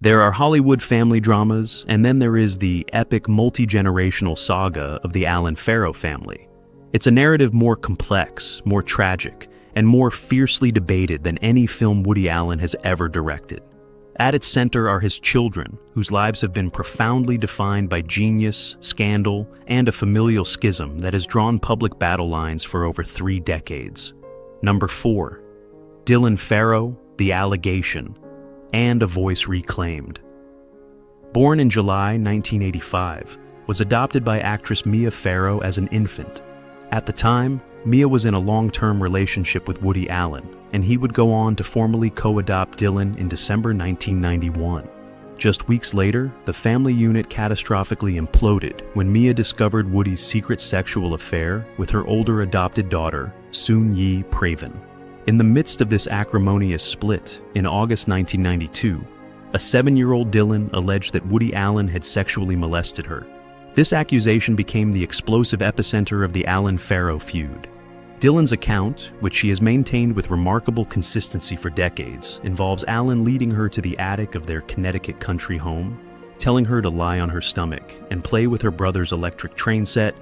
There are Hollywood family dramas, and then there is the epic multi-generational saga of the Allen Farrow family. It's a narrative more complex, more tragic, and more fiercely debated than any film Woody Allen has ever directed. At its center are his children, whose lives have been profoundly defined by genius, scandal, and a familial schism that has drawn public battle lines for over 3 decades. Number 4. Dylan Farrow, The Allegation, and a voice reclaimed. Born in July 1985, was adopted by actress Mia Farrow as an infant. At the time, Mia was in a long-term relationship with Woody Allen, and he would go on to formally co-adopt Dylan in December 1991. Just weeks later, the family unit catastrophically imploded when Mia discovered Woody's secret sexual affair with her older adopted daughter, Soon-Yi Craven. In the midst of this acrimonious split, in August 1992, a 7-year-old Dylan alleged that Woody Allen had sexually molested her. This accusation became the explosive epicenter of the Allen Farrow feud. Dylan's account, which she has maintained with remarkable consistency for decades, involves Allen leading her to the attic of their Connecticut country home, telling her to lie on her stomach and play with her brother's electric train set,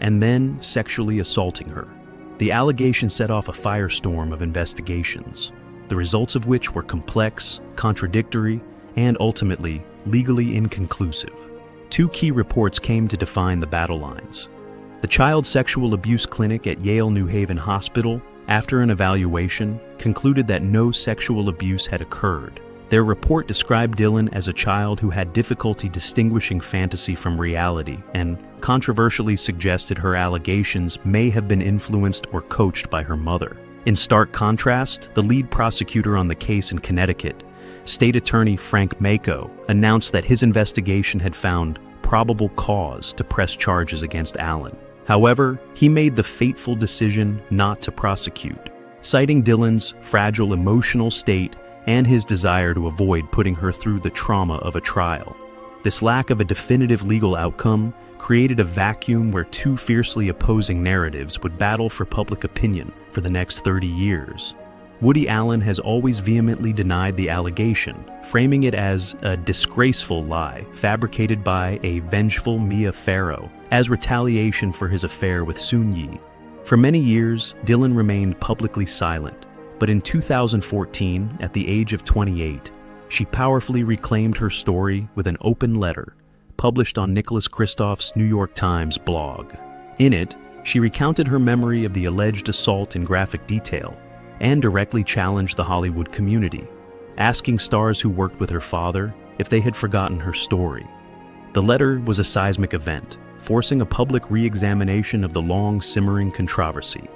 and then sexually assaulting her. The allegation set off a firestorm of investigations, the results of which were complex, contradictory, and ultimately legally inconclusive. 2 key reports came to define the battle lines. The Child Sexual Abuse Clinic at Yale New Haven Hospital, after an evaluation, concluded that no sexual abuse had occurred. Their report described Dylan as a child who had difficulty distinguishing fantasy from reality and controversially suggested her allegations may have been influenced or coached by her mother. In stark contrast, the lead prosecutor on the case in Connecticut, State Attorney Frank Mako, announced that his investigation had found probable cause to press charges against Allen. However, he made the fateful decision not to prosecute, citing Dylan's fragile emotional state and his desire to avoid putting her through the trauma of a trial. This lack of a definitive legal outcome created a vacuum where 2 fiercely opposing narratives would battle for public opinion for the next 30 years. Woody Allen has always vehemently denied the allegation, framing it as a disgraceful lie fabricated by a vengeful Mia Farrow as retaliation for his affair with Soon-Yi. For many years, Dylan remained publicly silent, but in 2014, at the age of 28, she powerfully reclaimed her story with an open letter published on Nicholas Kristof's New York Times blog. In it, she recounted her memory of the alleged assault in graphic detail and directly challenged the Hollywood community, asking stars who worked with her father if they had forgotten her story. The letter was a seismic event, forcing a public re-examination of the long-simmering controversy.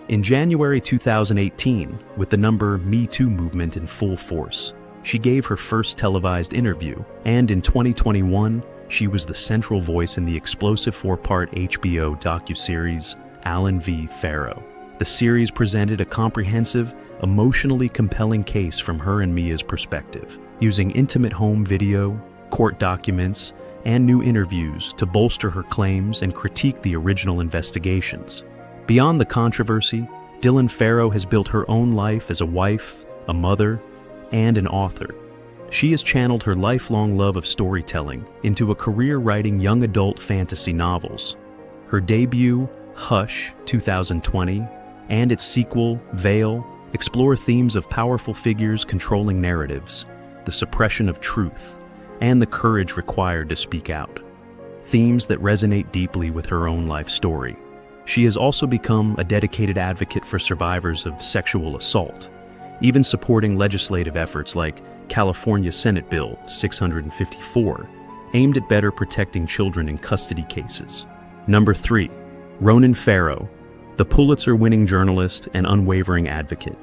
In January 2018, with the Me Too movement in full force, she gave her first televised interview, and in 2021, she was the central voice in the explosive 4-part HBO docuseries Allen v. Farrow. The series presented a comprehensive, emotionally compelling case from her and Mia's perspective, using intimate home video, court documents, and new interviews to bolster her claims and critique the original investigations. Beyond the controversy, Dylan Farrow has built her own life as a wife, a mother, and an author. She has channeled her lifelong love of storytelling into a career writing young adult fantasy novels. Her debut, Hush, 2020, and its sequel, Veil, explore themes of powerful figures controlling narratives, the suppression of truth, and the courage required to speak out. Themes that resonate deeply with her own life story. She has also become a dedicated advocate for survivors of sexual assault, even supporting legislative efforts like California Senate Bill 654, aimed at better protecting children in custody cases. Number 3. Ronan Farrow, the Pulitzer-winning journalist and unwavering advocate.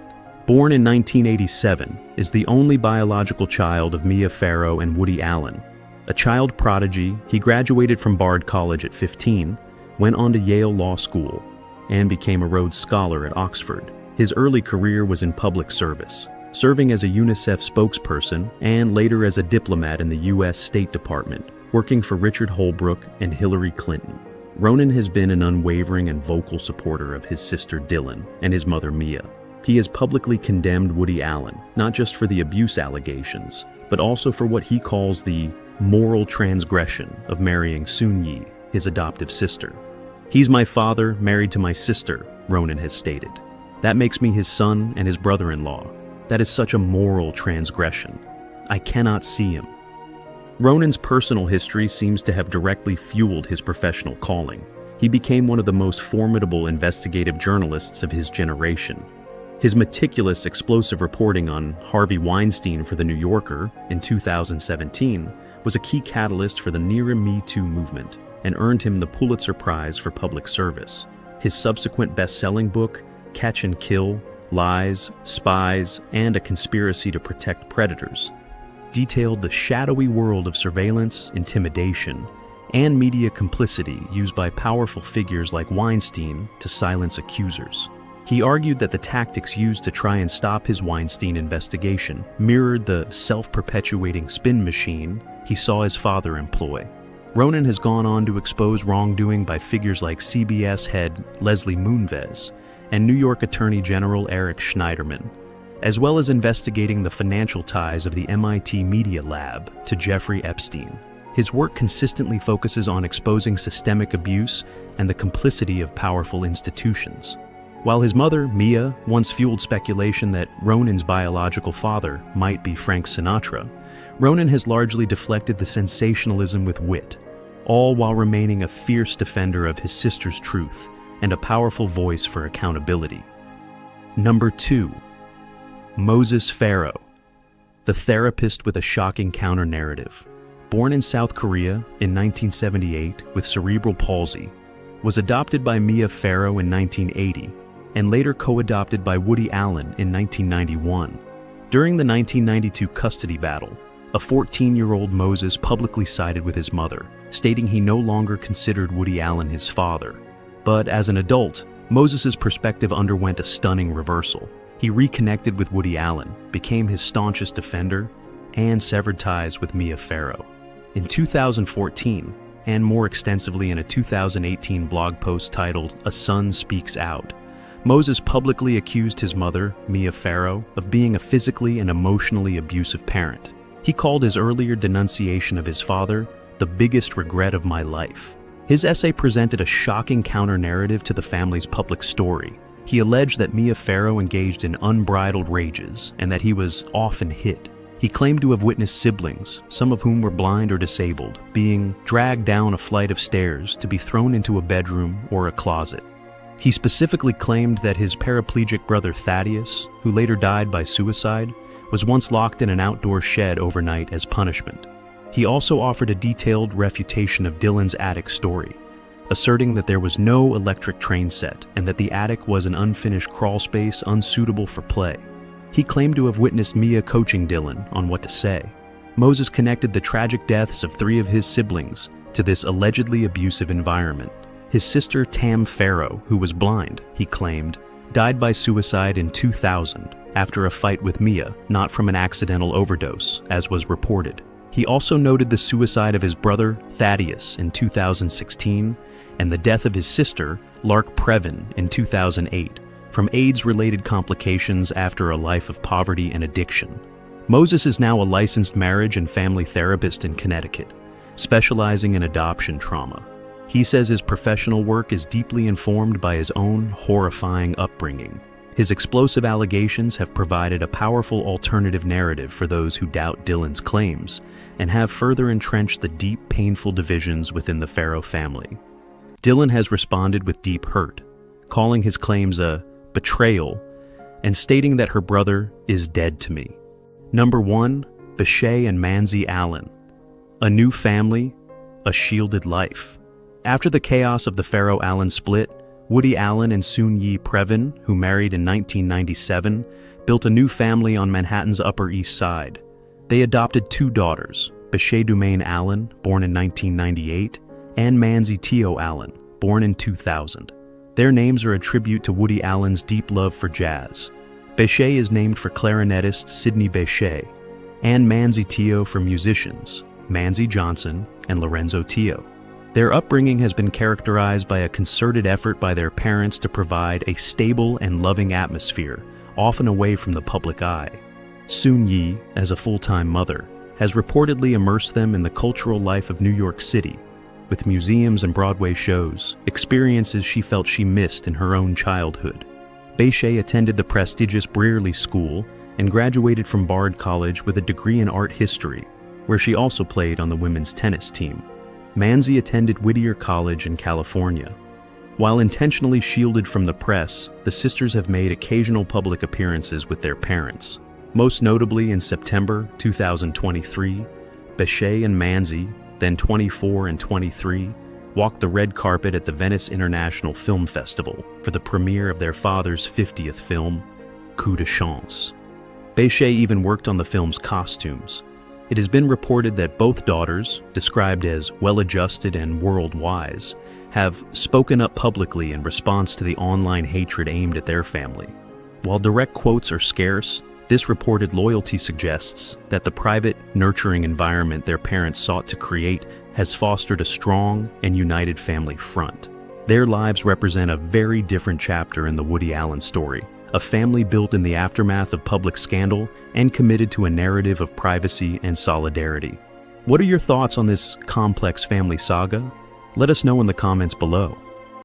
Born in 1987, is the only biological child of Mia Farrow and Woody Allen. A child prodigy, he graduated from Bard College at 15, went on to Yale Law School, and became a Rhodes Scholar at Oxford. His early career was in public service, serving as a UNICEF spokesperson and later as a diplomat in the U.S. State Department, working for Richard Holbrooke and Hillary Clinton. Ronan has been an unwavering and vocal supporter of his sister Dylan and his mother Mia. He has publicly condemned Woody Allen, not just for the abuse allegations, but also for what he calls the moral transgression of marrying Soon-Yi, his adoptive sister. "He's my father, married to my sister," Ronan has stated. "That makes me his son and his brother-in-law. That is such a moral transgression. I cannot see him." Ronan's personal history seems to have directly fueled his professional calling. He became one of the most formidable investigative journalists of his generation. His meticulous, explosive reporting on Harvey Weinstein for The New Yorker in 2017 was a key catalyst for the near Me Too movement and earned him the Pulitzer Prize for public service. His subsequent best-selling book, Catch and Kill: Lies, Spies, and a Conspiracy to Protect Predators, detailed the shadowy world of surveillance, intimidation, and media complicity used by powerful figures like Weinstein to silence accusers. He argued that the tactics used to try and stop his Weinstein investigation mirrored the self-perpetuating spin machine he saw his father employ. Ronan has gone on to expose wrongdoing by figures like CBS head Leslie Moonves and New York Attorney General Eric Schneiderman, as well as investigating the financial ties of the MIT Media Lab to Jeffrey Epstein. His work consistently focuses on exposing systemic abuse and the complicity of powerful institutions. While his mother, Mia, once fueled speculation that Ronan's biological father might be Frank Sinatra, Ronan has largely deflected the sensationalism with wit, all while remaining a fierce defender of his sister's truth and a powerful voice for accountability. Number 2. Moses Farrow, the therapist with a shocking counter-narrative. Born in South Korea in 1978 with cerebral palsy, was adopted by Mia Farrow in 1980, and later co-adopted by Woody Allen in 1991. During the 1992 custody battle, a 14-year-old Moses publicly sided with his mother, stating he no longer considered Woody Allen his father. But as an adult, Moses's perspective underwent a stunning reversal. He reconnected with Woody Allen, became his staunchest defender, and severed ties with Mia Farrow. In 2014, and more extensively in a 2018 blog post titled "A Son Speaks Out," Moses publicly accused his mother, Mia Farrow, of being a physically and emotionally abusive parent. He called his earlier denunciation of his father the biggest regret of my life. His essay presented a shocking counter-narrative to the family's public story. He alleged that Mia Farrow engaged in unbridled rages and that he was often hit. He claimed to have witnessed siblings, some of whom were blind or disabled, being dragged down a flight of stairs to be thrown into a bedroom or a closet. He specifically claimed that his paraplegic brother Thaddeus, who later died by suicide, was once locked in an outdoor shed overnight as punishment. He also offered a detailed refutation of Dylan's attic story, asserting that there was no electric train set and that the attic was an unfinished crawl space unsuitable for play. He claimed to have witnessed Mia coaching Dylan on what to say. Moses connected the tragic deaths of 3 of his siblings to this allegedly abusive environment. His sister Tam Farrow, who was blind, he claimed, died by suicide in 2000 after a fight with Mia, not from an accidental overdose, as was reported. He also noted the suicide of his brother Thaddeus in 2016 and the death of his sister, Lark Previn, in 2008, from AIDS-related complications after a life of poverty and addiction. Moses is now a licensed marriage and family therapist in Connecticut, specializing in adoption trauma. He says his professional work is deeply informed by his own horrifying upbringing. His explosive allegations have provided a powerful alternative narrative for those who doubt Dylan's claims and have further entrenched the deep, painful divisions within the Farrow family. Dylan has responded with deep hurt, calling his claims a betrayal and stating that her brother is dead to me. Number 1, Beshay and Manzi Allen. A new family, a shielded life. After the chaos of the Farrow-Allen split, Woody Allen and Soon-Yi Previn, who married in 1997, built a new family on Manhattan's Upper East Side. They adopted 2 daughters, Beshay Dumaine Allen, born in 1998, and Manzi Teo Allen, born in 2000. Their names are a tribute to Woody Allen's deep love for jazz. Beshay is named for clarinetist Sidney Bechet, and Manzi Teo for musicians, Manzi Johnson and Lorenzo Teo. Their upbringing has been characterized by a concerted effort by their parents to provide a stable and loving atmosphere, often away from the public eye. Soon-Yi, as a full-time mother, has reportedly immersed them in the cultural life of New York City, with museums and Broadway shows, experiences she felt she missed in her own childhood. Bechet attended the prestigious Brearley School and graduated from Bard College with a degree in art history, where she also played on the women's tennis team. Manzi attended Whittier College in California. While intentionally shielded from the press, the sisters have made occasional public appearances with their parents. Most notably in September 2023, Bechet and Manzi, then 24 and 23, walked the red carpet at the Venice International Film Festival for the premiere of their father's 50th film, Coup de Chance. Bechet even worked on the film's costumes. It has been reported that both daughters, described as well-adjusted and world-wise, have spoken up publicly in response to the online hatred aimed at their family. While direct quotes are scarce, this reported loyalty suggests that the private, nurturing environment their parents sought to create has fostered a strong and united family front. Their lives represent a very different chapter in the Woody Allen story, a family built in the aftermath of public scandal and committed to a narrative of privacy and solidarity. What are your thoughts on this complex family saga? Let us know in the comments below.